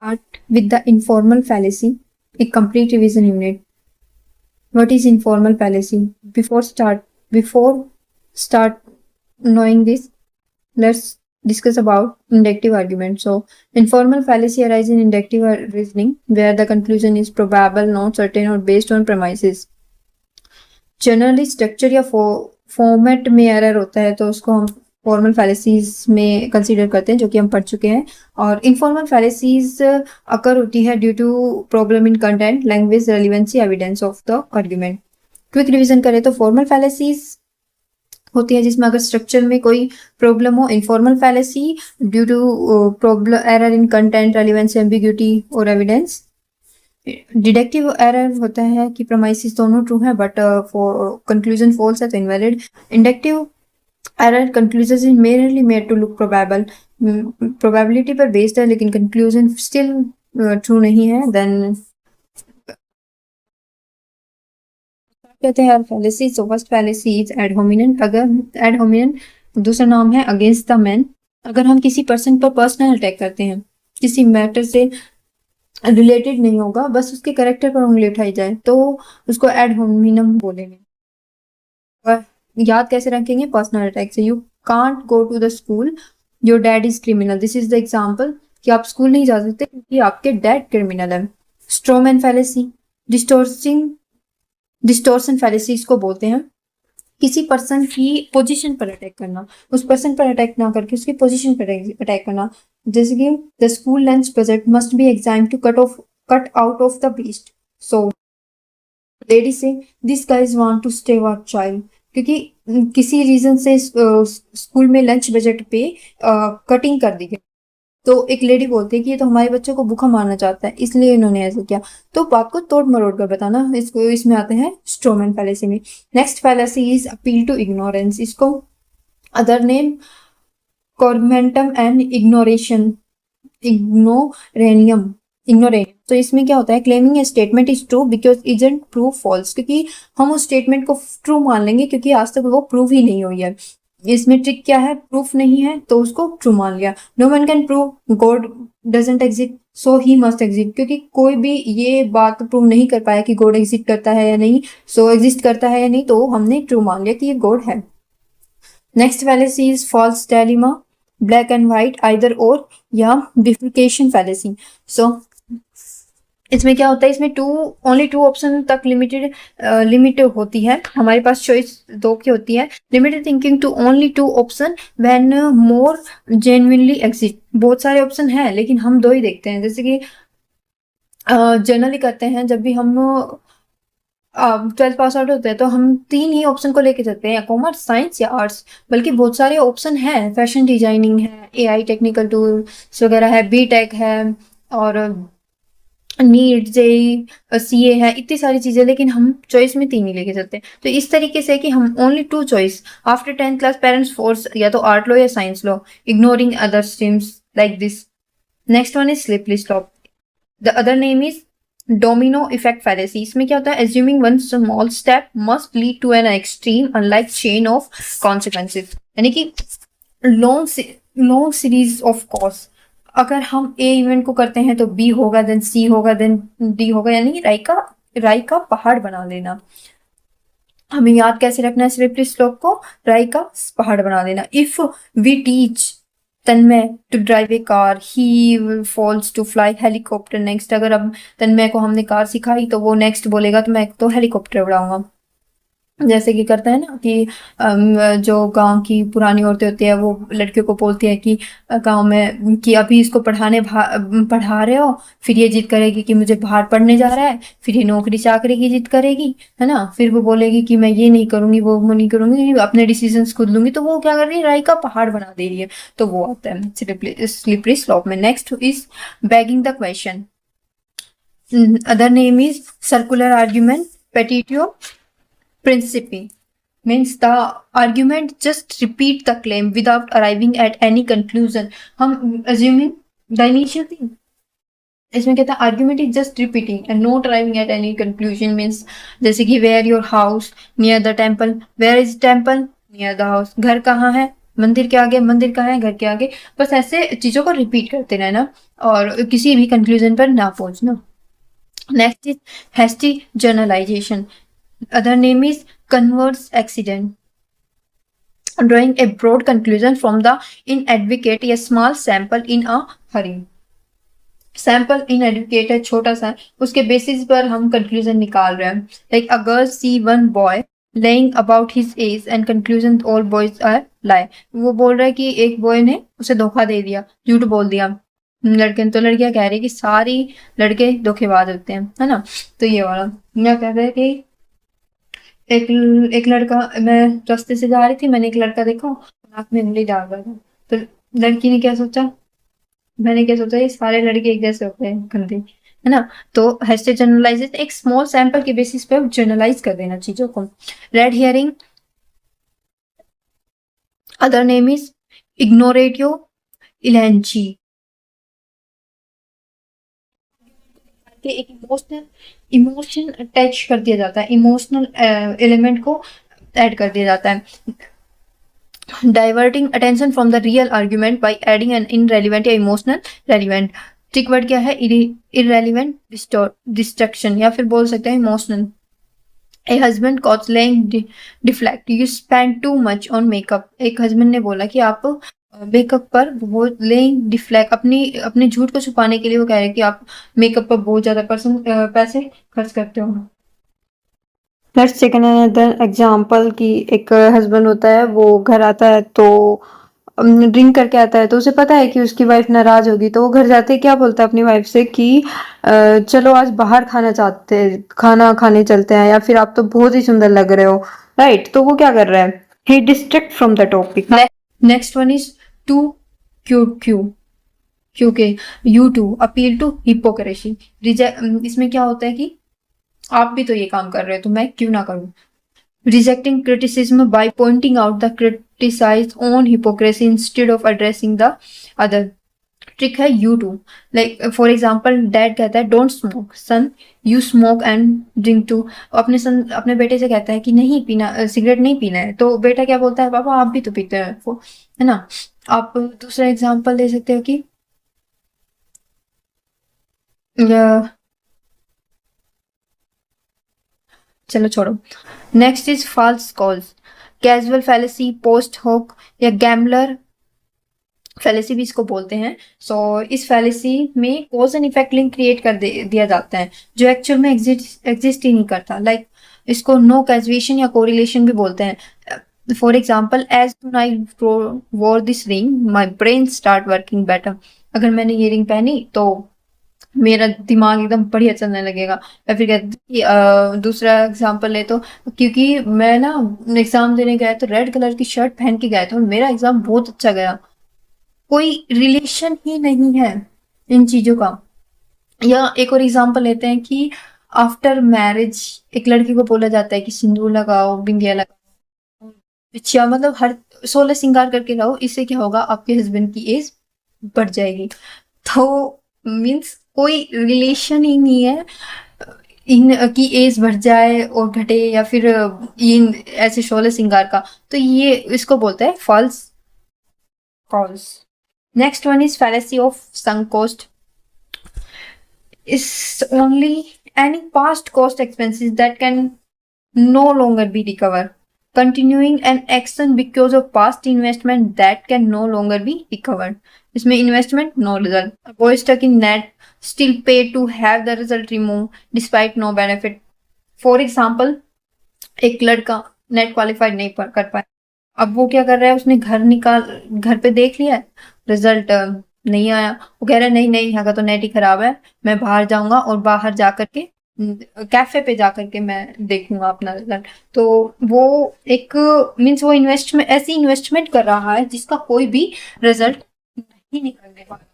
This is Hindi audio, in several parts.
Start with the informal fallacy, a complete revision unit. What is informal fallacy? Before start knowing this, let's discuss about inductive argument. So, informal fallacy arises in inductive reasoning, where the conclusion is probable, not certain, or based on premises. Generally structure या फॉर्मेट में एरर होता है तो उसको हम फॉर्मल फैलेसीज में कंसीडर करते हैं, जो कि हम पढ़ चुके हैं. और इनफॉर्मल फैलेसीज अकर होती है due to problem in content, language, relevancy, evidence of the argument. Quick revision करें तो फॉर्मल फैलेसीज होती है जिसमें अगर स्ट्रक्चर में कोई प्रॉब्लम हो. Informal fallacy due to problem error in content, relevancy, ambiguity और एविडेंस. डिडक्टिव एरर होता है कि प्रोमाइसिस दोनों ट्रू है बट कंक्लूजन फॉल्स है तो invalid. Inductive error conclusion is merely made to look probable, probability पर बेस्ड है लेकिन कंक्लूजन स्टिल ट्रू नहीं है. देन कहते हैं fallacy. So first fallacy is ad hominem. अगर एड होमिनेम दूसरा नाम है अगेंस्ट द मैन. अगर हम किसी पर्सन पर पर्सनल अटैक करते हैं, किसी मैटर से रिलेटेड नहीं होगा, बस उसके कैरेक्टर पर उंगली उठाई जाए तो उसको एड होमिनम बोलेंगे. और याद कैसे रखेंगे? पर्सनल अटैक से. You can't go to the school, your dad is criminal. This is the example कि आप स्कूल नहीं जा सकते क्योंकि आपके डैड क्रिमिनल है. स्ट्रोमैन फैलेसी, डिस्टोर्शन फैलेसी इसको बोलते हैं. किसी पर्सन की पोजीशन पर अटैक करना, उस पर्सन पर अटैक ना करके उसकी पोजीशन पर अटैक करना. जैसे कि the school lunch budget must be exam to cut out of the waste. So lady say this guys want to stay our child, क्योंकि किसी रीजन से स्कूल में लंच बजट पे कटिंग कर दी गई तो एक लेडी बोलती है कि ये तो हमारे बच्चों को भूखा मारना चाहता है इसलिए इन्होंने ऐसा किया. तो बात को तोड़ मरोड़ कर बताना, इसको इसमें आते हैं स्ट्रोमैन फैलेसी में. Next fallacy is appeal to ignorance. इसको अदर नेम कॉर्मेंटम एंड इग्नोरेनियम. तो इसमें क्या होता है? Claiming a statement is true because isn't prove false. क्योंकि हम उस स्टेटमेंट को ट्रू मान लेंगे क्योंकि आज तक वो प्रूव ही नहीं हुई है. इसमें ट्रिक क्या है? प्रूफ नहीं है तो उसको ट्रू मान लिया. No one can prove God doesn't exist so he must exist. क्योंकि कोई भी ये बात प्रूव नहीं कर पाया कि गॉड एग्जिस्ट करता है या नहीं, सो एग्जिस्ट करता है या नहीं, तो हमने ट्रू मान लिया कि ये गॉड है. Next fallacy is false dilemma, black and white, either or, या बिफिकेशन फैलेसी. सो इसमें क्या होता है? इसमें ओनली टू ऑप्शन तक लिमिट होती है. हमारे पास चॉइस दो की होती है. Limited thinking to only two option when more genuinely exist. बहुत सारे ऑप्शन हैं लेकिन हम दो ही देखते हैं. जैसे कि जनरली करते हैं जब भी हम 12th पास आउट होते हैं तो हम 3 ही ऑप्शन को लेके चलते हैं, कॉमर्स, साइंस या आर्ट्स. बल्कि बहुत सारे ऑप्शन हैं. फैशन डिजाइनिंग है, AI टेक्निकल टूल्स वगैरह है, BTech है और नीट, जेई, CA है, इतनी सारी चीजें, लेकिन हम चॉइस में 3 ही लेके चलते हैं. तो इस तरीके से कि हम only 2 choice. After 10th class parents force या तो आर्ट लो या साइंस लो, ignoring other streams like this. Next one is slippery slope. The other name is domino effect fallacy. इसमें क्या होता है? Assuming one small step must lead to an extreme unlike chain of consequences. यानी कि लॉन्ग सीरीज ऑफ कॉज. अगर हम A इवेंट को करते हैं तो B होगा, देन C होगा, देन D होगा. यानी राई का पहाड़ बना लेना. हमें याद कैसे रखना है स्लिपरी स्लोप को? राई का पहाड़ बना लेना. If we teach Tanmay to drive a car, he will falls to fly helicopter next. अगर अब तन्मय को हमने कार सिखाई तो वो नेक्स्ट बोलेगा तो मैं तो हेलीकॉप्टर उड़ाऊंगा. जैसे कि करता है ना कि जो गांव की पुरानी औरतें होती है वो लड़कियों को बोलती है कि गांव में कि अभी इसको पढ़ा रहे हो, फिर ये जिद करेगी कि मुझे बाहर पढ़ने जा रहा है, फिर ये नौकरी चाकरी की जिद करेगी, है ना. फिर वो बोलेगी कि मैं ये नहीं करूंगी, वो नहीं करूंगी, अपने डिसीजंस खुद लूंगी. तो वो क्या कर रही है? राई का पहाड़ बना दे रही है. तो वो आता है स्लिपरी स्लोप में. Next is begging the question. Other name is circular argument, petitio principe. Means the argument just repeat the claim without arriving at any conclusion. हम assuming the initial thing. इसमें कहता है argument is just repeating and not arriving at any conclusion. Means जैसे कि where your house, near the temple. Where is temple? Near the house. घर कहाँ है? मंदिर के आगे, मंदिर कहाँ है, घर के आगे। बस ऐसे चीजों को रिपीट करते रहना और किसी भी कंक्लूजन पर ना पहुंचना। Next is hasty generalization, other name is converse accident, drawing a broad conclusion from the inadequate a small sample in a hurry। Sample inadequate है, छोटा सा, उसके बेसिस पर हम कंक्लूजन निकाल रहे हैं। Like a girl see one boy lying about his age and conclusion all boys are lie. वो बोल रहा है कि एक बॉय ने उसे धोखा दे दिया, झूठ बोल दिया लड़के ने। तो लड़कियां कह रही है कि सारी लड़के धोखेबाज होते हैं, है ना। तो ये वाला मैं कह रहा है कि एक एक लड़का, मैं रास्ते से जा रही थी, मैंने एक लड़का देखा नाक में उंगली डाल रहा था। तो लड़की ने क्या सोचा, मैंने क्या सोचा, ये सारे लड़के एक जैसे होते हैं, गंदे, है ना। तो हैस्टेड जनरलाइजेशन, एक स्मॉल सैंपल के बेसिस पे जनरलाइज कर देना चीजों को। Red herring, other name is ignorative elenchi. एक इमोशनल इमोशन अटैच कर दिया जाता है, इमोशनल एलिमेंट को ऐड कर दिया जाता है। Diverting attention from the real argument by adding an irrelevant या इमोशनल रेलिवेंट। ट्रिक वर्ड क्या है, इरेलीवेंट डिस्ट्रक्शन, या फिर बोल सकते हैं emotional. A husband caught lying deflect, you spend too much on makeup. एक हस्बैंड ने बोला कि आप मेकअप पर बहुत लेइंग डिफ्लेक्ट, अपने झूठ को छुपाने के लिए वो कह रहे हैं कि आप मेकअप पर बहुत ज्यादा पैसे खर्च करते हो। लेट्स टेक अनदर एग्जांपल कि एक हस्बैंड होता है, वो घर आता है तो ड्रिंक करके आता है, तो उसे पता है कि उसकी वाइफ नाराज होगी, तो वो घर जाते ही क्या बोलता है अपनी वाइफ से कि चलो आज बाहर खाना खाने चलते हैं, या फिर आप तो बहुत ही सुंदर लग रहे हो, राइट। तो वो क्या कर रहा है, he distract from the topic. Next one is tu Q Q Q K you too appeal to hypocrisy. इसमें क्या होता है कि आप भी तो ये काम कर रहे हो तो मैं क्यों ना करूं। Rejecting criticism by pointing out the criticized own hypocrisy instead of addressing the other। Trick है you too. Like for example dad कहता है don't smoke, son you smoke and drink too. अपने बेटे से कहता है कि नहीं पीना, सिगरेट नहीं पीना है, तो बेटा क्या बोलता है, पापा आप भी तो पीते हैं, है ना। आप दूसरा एग्जाम्पल दे सकते हो कि चलो छोड़ो। Next is false cause, causal fallacy, post hoc या गैम्बलर फैलेसी भी इसको बोलते हैं। सो इस फैलेसी में cause and effect link create कर दिया जाता है जो एक्चुअल में एग्जिस्ट ही नहीं करता। लाइक इसको नो कैजुएशन या कोरिलेशन भी बोलते हैं। फॉर एग्जाम्पल एज सून आई वोर this ring my brain start working better. अगर मैंने ये रिंग पहनी तो मेरा दिमाग एकदम बढ़िया चलने लगेगा। या फिर कहते कि दूसरा एग्जाम्पल ले तो क्योंकि मैं ना एग्जाम देने गया तो रेड कलर की शर्ट पहन के गया था और मेरा एग्जाम बहुत अच्छा गया। कोई रिलेशन ही नहीं है इन चीजों का। या एक और एग्जाम्पल लेते हैं कि आफ्टर मैरिज एक लड़की को बोला जाता है कि सिंदूर लगाओ, बिंदिया लगाओ, अच्छा मतलब हर 16 श्रृंगार करके रहो, इससे क्या होगा, आपके हस्बैंड की एज बढ़ जाएगी। तो मीन्स कोई रिलेशन ही नहीं है इन की एज बढ़ जाए और घटे, या फिर इन ऐसे 16 श्रृंगार का। तो ये इसको बोलते हैं false cause. Next one is fallacy of sunk cost, is only any past cost expenses that can no longer be recovered, continuing an action because of past investment that can no longer be recovered। इसमें investment no result, a boy stuck in net still pay to have the result removed despite no benefit। for example एक लड़का नेट क्वालिफाइड नहीं कर पाया, अब वो क्या कर रहा है, उसने घर पे देख लिया है, रिजल्ट नहीं आया, वो कह रहा है नहीं नहीं यहाँ का तो नेट ही खराब है, मैं बाहर जाऊंगा और बाहर जा करके कैफे पे जा करके मैं देखूंगा अपना रिजल्ट। तो वो एक मीन्स वो इन्वेस्टमेंट, ऐसी इन्वेस्टमेंट कर रहा है जिसका कोई भी रिजल्ट नहीं निकलने वाला।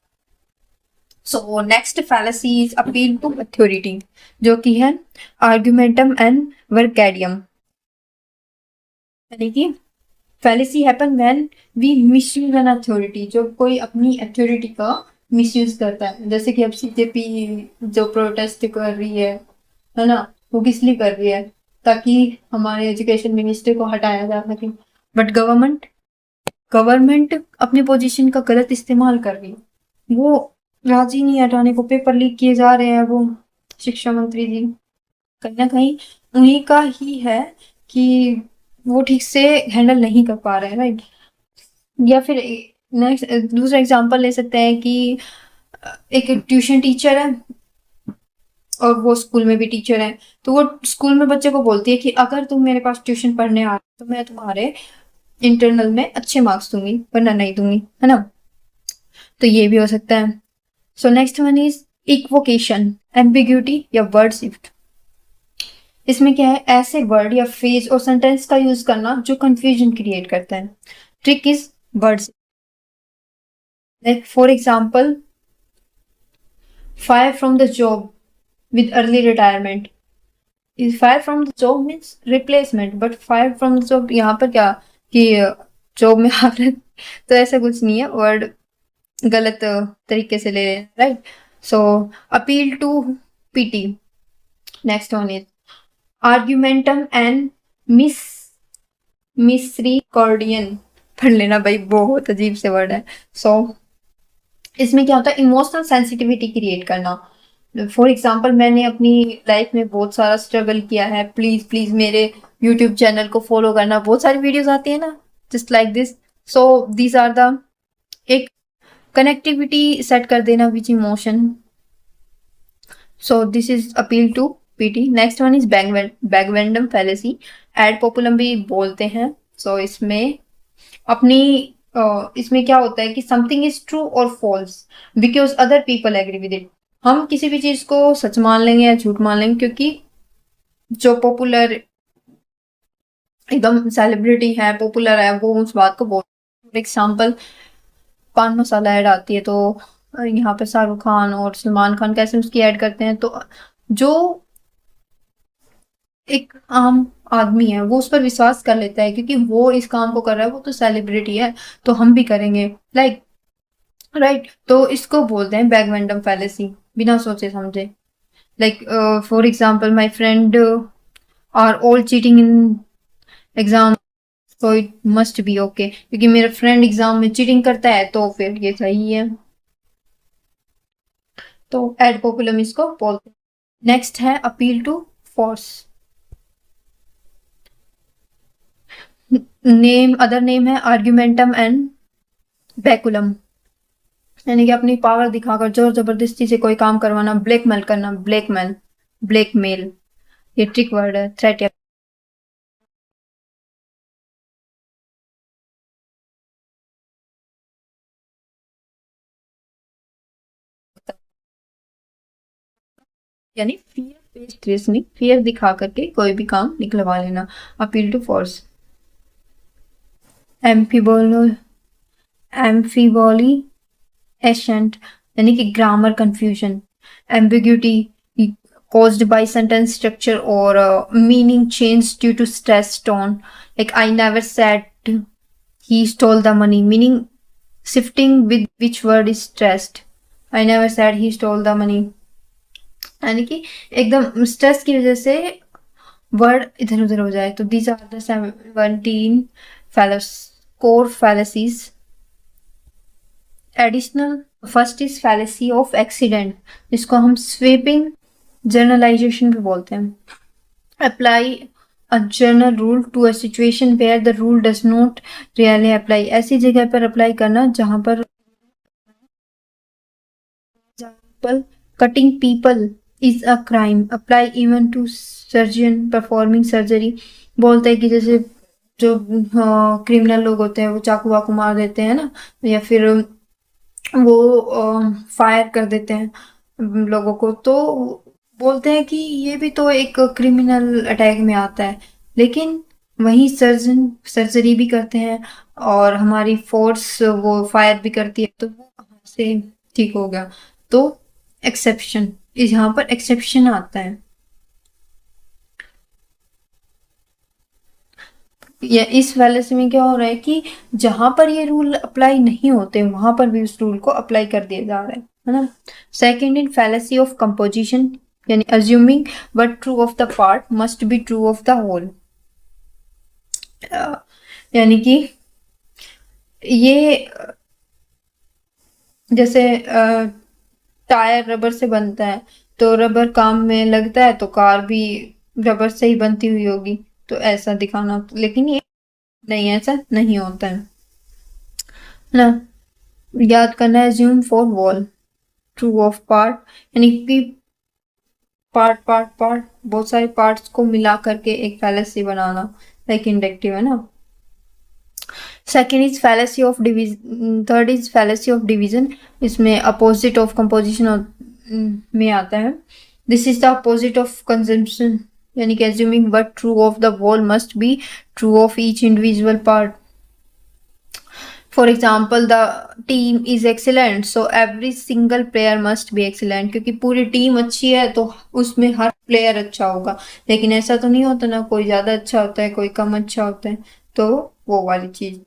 So next fallacy is appeal to authority, जो कि है आर्गुमेंटम एंड वर्कैडियम। यानी कि fallacy happen when we misuse an authority, जो कोई अपनी अथॉरिटी का मिसयूज करता है। जैसे कि अब सीजेपी जो प्रोटेस्ट कर रही है ना, वो किस लिए कर रही है, ताकि हमारे एजुकेशन मिनिस्टर को हटाया जा सके। बट गवर्नमेंट गवर्नमेंट अपनी पोजीशन का गलत इस्तेमाल कर रही है, वो राजी नहीं हटाने को, पेपर लीक किए जा रहे हैं वो शिक्षा मंत्री जी, कहीं ना कहीं उन्हीं का ही है कि वो ठीक से हैंडल नहीं कर पा रहे हैं, राइट। या फिर नेक्स्ट दूसरा एग्जांपल ले सकते हैं कि एक ट्यूशन टीचर है और वो स्कूल में भी टीचर है, तो वो स्कूल में बच्चे को बोलती है कि अगर तुम मेरे पास ट्यूशन पढ़ने आ रहे हो तो मैं तुम्हारे इंटरनल में अच्छे मार्क्स दूंगी, वरना नहीं दूंगी, है ना। तो ये भी हो सकता है। So next one is equivocation, ambiguity या वर्ड शिफ्ट। इसमें क्या है, ऐसे वर्ड या फ्रेज और सेंटेंस का यूज करना जो कंफ्यूजन क्रिएट करता है। Trick is word, like for example, fire from the job with early retirement is fire from the job means replacement, but fire from the job यहाँ पर क्या कि जॉब में आ रहे, तो ऐसा कुछ नहीं है, वर्ड गलत तरीके से ले रहे हैं, right. So appeal to pity. Next one is argumentum ad mis misericordiam, पढ़ लेना भाई, बहुत अजीब से वर्ड है। सो इसमें क्या होता है, इमोशनल सेंसिटिविटी क्रिएट करना। फॉर एग्जाम्पल, मैंने अपनी लाइफ में बहुत सारा स्ट्रगल किया है, प्लीज प्लीज मेरे यूट्यूब चैनल को फॉलो करना, बहुत सारी वीडियोस आती है ना just like this. So these are the एक कनेक्टिविटी सेट कर देना which emotion. So this is appeal to pity. Next one is bandwagon fallacy, ad populum भी बोलते हैं। सो इसमें अपनी इसमें क्या होता है कि समथिंग इज ट्रू और false because other people agree with it. हम किसी भी चीज को सच मान लेंगे या झूठ मान लेंगे क्योंकि जो पॉपुलर एकदम सेलिब्रिटी है, पॉपुलर है, वो उस बात को बोल। फॉर एग्जाम्पल, पान मसाला ऐड आती है तो यहाँ पे शाहरुख खान और सलमान खान कैसे उसकी ऐड करते हैं, तो जो एक आम आदमी है वो उस पर विश्वास कर लेता है क्योंकि वो इस काम को कर रहा है, वो तो सेलिब्रिटी है, तो हम भी करेंगे, लाइक राइट। तो इसको बोलते हैं बैगवेंडम फैलेसी, बिना सोचे समझे। Like for example, my friend are all cheating in exam, so it must be okay, क्योंकि मेरा फ्रेंड एग्जाम में चीटिंग करता है तो फिर ये सही है। तो एड पॉपुलम इसको बोलते हैं। नेक्स्ट है appeal to force. Name, other name है आर्ग्यूमेंटम एंड बैकुलम, यानी कि अपनी पावर दिखाकर जोर जबरदस्ती से कोई काम करवाना, ब्लैकमेल करना, ब्लैकमेल, ये ट्रिक वर्ड है, थ्रेट या यानी फियर बेस्ड रीजनिंग, फियर दिखा करके कोई भी काम निकलवा लेना। Appeal to force. Amphibolo amphiboly ascent, यानी कि grammar confusion, ambiguity caused by sentence structure or meaning change due to stress tone, like I never said he stole the money, meaning shifting with which word is stressed, I never said he stole the money, यानी कि एकदम स्ट्रेस की वजह से वर्ड इधर उधर हो जाए। तो these are the 17 core fallacies. Additional, first is fallacy of accident, जिसको हम स्वीपिंग जनरलाइजेशन भी बोलते हैं। Apply a general rule to a situation where the rule does not really apply, ऐसी जगह पर अप्लाई करना जहां पर cutting people is a crime, apply even to surgeon performing surgery. बोलते हैं कि जैसे जो क्रिमिनल लोग होते हैं वो चाकू वाकू मार देते हैं ना, या फिर वो फायर कर देते हैं लोगों को, तो बोलते हैं कि ये भी तो एक क्रिमिनल अटैक में आता है, लेकिन वही सर्जन सर्जरी भी करते हैं और हमारी फोर्स वो फायर भी करती है, तो वो कहाँ से ठीक हो गया। तो एक्सेप्शन, यहाँ पर एक्सेप्शन आता है, या इस फैलेसी में क्या हो रहा है कि जहां पर ये रूल अप्लाई नहीं होते वहां पर भी उस रूल को अप्लाई कर दिया जा रहा है ना। Second in fallacy of composition, यानी assuming but true of the part must be true of the whole, यानी कि ये जैसे टायर रबर से बनता है, तो रबर काम में लगता है, तो कार भी रबर से ही बनती हुई होगी, तो ऐसा दिखाना। लेकिन ये नहीं, ऐसा नहीं होता है ना। याद करना है, assume for wall, true of part, यानी कि पार्ट बहुत सारे पार्ट्स को मिला करके एक फैलेसी बनाना, लाइक इंडक्टिव है ना। Second is fallacy of division, third is fallacy of division, इसमें अपोजिट ऑफ कंपोजिशन में आता है। This is the opposite of consumption, यानी कि assuming what true of the whole must be true of each individual part. For example, the team is excellent, so every single player must be excellent, क्योंकि पूरी टीम अच्छी है तो उसमें हर प्लेयर अच्छा होगा। लेकिन ऐसा तो नहीं होता ना, कोई ज्यादा अच्छा होता है, कोई कम अच्छा होता है, तो वो वाली चीज।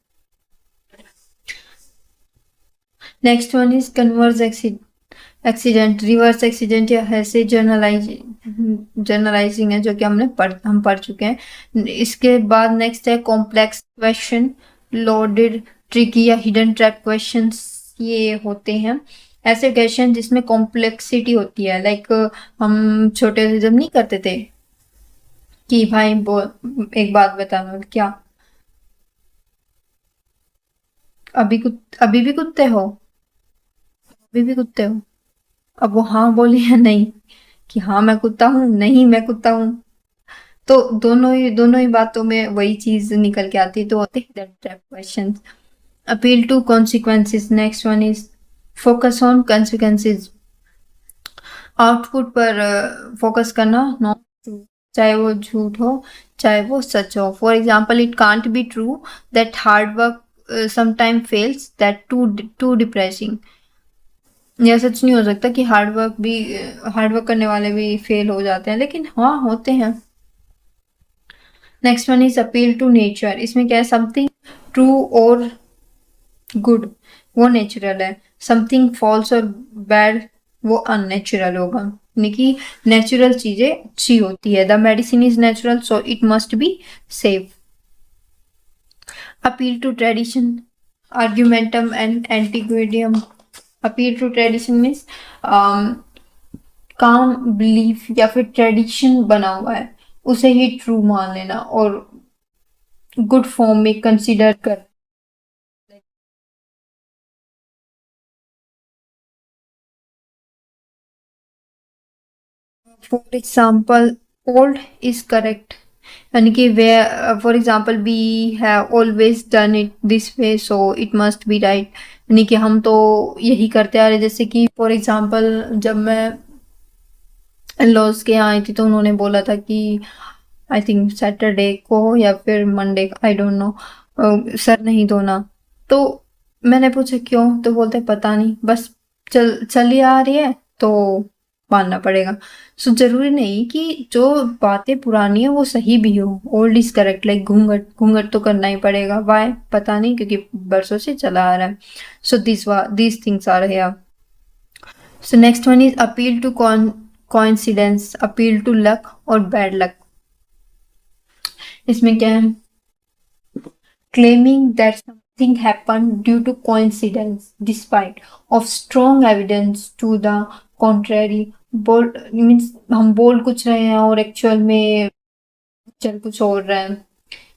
Next one is converse accident, reverse accident या ऐसे जर्नलाइजिंग है, जो कि हम पढ़ चुके हैं। इसके बाद नेक्स्ट है कॉम्प्लेक्स क्वेश्चन, लोडेड, ट्रिकी या हिडन ट्रैप क्वेश्चंस। ये होते हैं ऐसे क्वेश्चन जिसमें कॉम्प्लेक्सिटी होती है, लाइक हम छोटे से जब नहीं करते थे कि भाई एक बात बताना, क्या अभी भी कुत्ते हो, अभी भी कुत्ते हो? अब वो हाँ बोले या नहीं, कि हाँ मैं कुत्ता हूँ, नहीं मैं कुत्ता हूँ, तो दोनों ही बातों में वही चीज निकल के आती है, तो होते हैं trap question. Appeal to consequences, next one is focus on consequences, output पर फोकस करना, नॉट ट्रू, चाहे वो झूठ हो चाहे वो सच हो। For example, it can't be true that hard work sometime fails, that too depressing, यह सच नहीं हो सकता कि हार्ड वर्क करने वाले भी फेल हो जाते हैं, लेकिन हाँ होते हैं। Next one is appeal to nature, इसमें क्या है, समथिंग ट्रू और गुड वो नेचुरल है, समथिंग फॉल्स और बैड वो अननेचुरल होगा, यानी कि नेचुरल चीजें अच्छी होती है। The medicine is natural so it must be safe. Appeal to tradition, argumentum ad antiquitatem. Appeal to tradition means common belief या फिर ट्रेडिशन बना हुआ है उसे ही ट्रू मान लेना, और गुड फॉर्म में कंसीडर कर। For example, old is correct, यानी कि वे, for example, we have always done it this way so it must be right, यानी कि हम तो यही करते आ रहे। जैसे कि फॉर एग्जाम्पल, जब मैं लॉज के यहाँ आई थी तो उन्होंने बोला था कि आई थिंक सैटरडे को या फिर Monday, I don't know, sir नहीं धोना। तो मैंने पूछा क्यों, तो बोलते पता नहीं, बस चली आ रही है तो मानना पड़ेगा। सो जरूरी नहीं कि जो बातें पुरानी है वो सही भी हो। ओल्ड इज करेक्ट, लाइक घूंघट घूंघट तो करना ही पड़ेगा, वाई पता नहीं, क्योंकि बरसों से चला आ रहा है। So this things are here. So next one is appeal to coincidence, appeal to luck और बैड लक। इसमें क्या है, claiming that something happened due to coincidence despite of strong evidence to the contrary। बोल मीन्स हम बोल कुछ रहे हैं और एक्चुअल में चल कुछ और रहा है,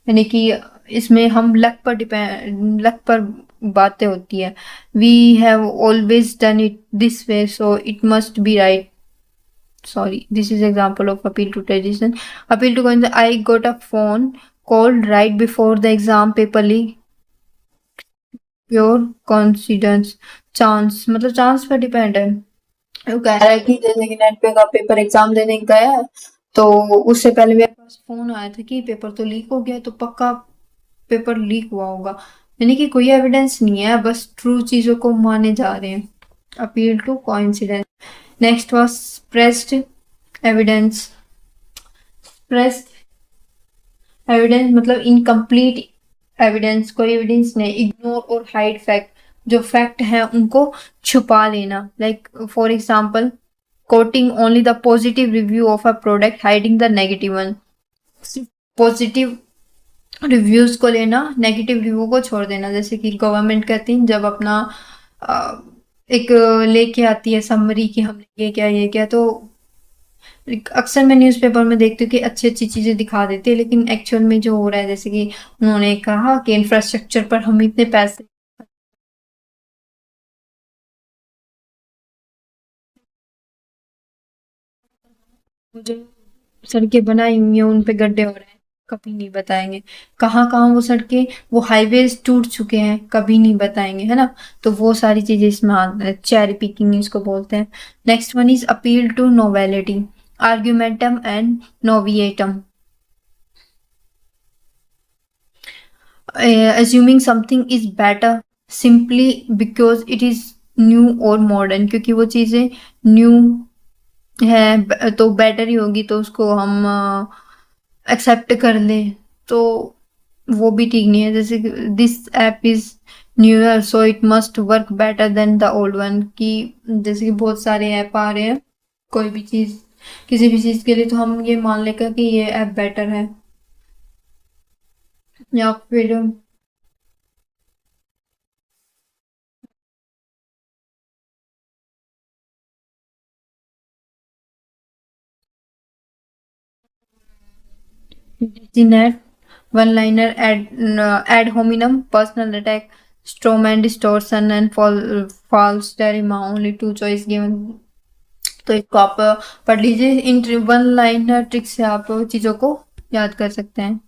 यानी कि इसमें हम लक पर बातें होती है। We have always done it this way so it must be right. Sorry, this is example of appeal to tradition. Appeal to coincidence, I got a phone call right before the exam paper leak, pure coincidence, chance, मतलब चांस पर डिपेंड है। वो कह रहा है कि जैसे कि नेट पे का पेपर एग्जाम देने गया है, तो उससे पहले मेरे पास फोन आया था कि पेपर तो लीक हो गया, तो पक्का पेपर लीक हुआ होगा, यानी कि कोई एविडेंस नहीं है, बस ट्रू चीजों को माने जा रहे हैं। Appeal to coincidence. Next was pressed evidence. Pressed evidence मतलब इनकम्प्लीट एविडेंस, कोई एविडेंस नहीं, इग्नोर और हाइड फैक्ट, जो फैक्ट है उनको छुपा लेना, like for example, quoting only the positive review of a product, hiding the negative one. Positive reviews को लेना, नेगेटिव रिव्यू को छोड़ देना। जैसे कि गवर्नमेंट कहती है जब अपना अ, एक लेके आती है समरी कि हमने ये किया, तो अक्सर मैं न्यूज़पेपर में देखती हूँ कि अच्छी-अच्छी चीज़ें दिखा देती है, लेकिन एक्चुअल में जो हो रहा है, जैसे कि उन्होंने कहा कि इंफ्रास्ट्रक्चर पर हम इतने पैसे, जो सड़कें बनाई हुई हैं उन पे गड्ढे हो रहे हैं, कभी नहीं बताएंगे। कहाँ-कहाँ वो सड़कें, वो हाईवेज टूट चुके हैं, कभी नहीं बताएंगे, है ना। तो वो सारी चीजें इसमें चेरी पिकिंग इसको बोलते हैं। Next one is appeal to novelty, argumentum ad novitatem, assuming something is better simply because it is new और मॉडर्न, क्योंकि वो चीज़ें न्यू है तो बेटर ही होगी, तो उसको हम एक्सेप्ट कर लें, तो वो भी ठीक नहीं है। जैसे this app is newer so it must work better than the old one, कि जैसे कि बहुत सारे ऐप आ रहे हैं, कोई भी चीज़, किसी भी चीज़ के लिए, तो हम ये मान लेकर कि ये ऐप बेटर है, या फिर CNET, one-liner ad hominem, personal attack, strawman distortion and false dilemma, only two choice given। तो इसको आप पढ़ लीजिए, इन वन लाइनर ट्रिक से आप चीज़ों को याद कर सकते हैं।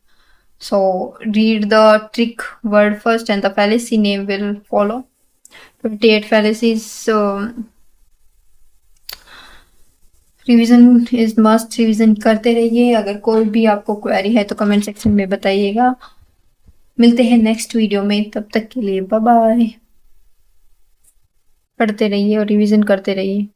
So read the trick word first and the fallacy name will follow। 28 fallacies, revision is must, revision करते रहिए। अगर कोई भी आपको क्वेरी है तो कमेंट सेक्शन में बताइएगा। मिलते हैं नेक्स्ट वीडियो में, तब तक के लिए बाय बाय। पढ़ते रहिए और रिवीजन करते रहिए।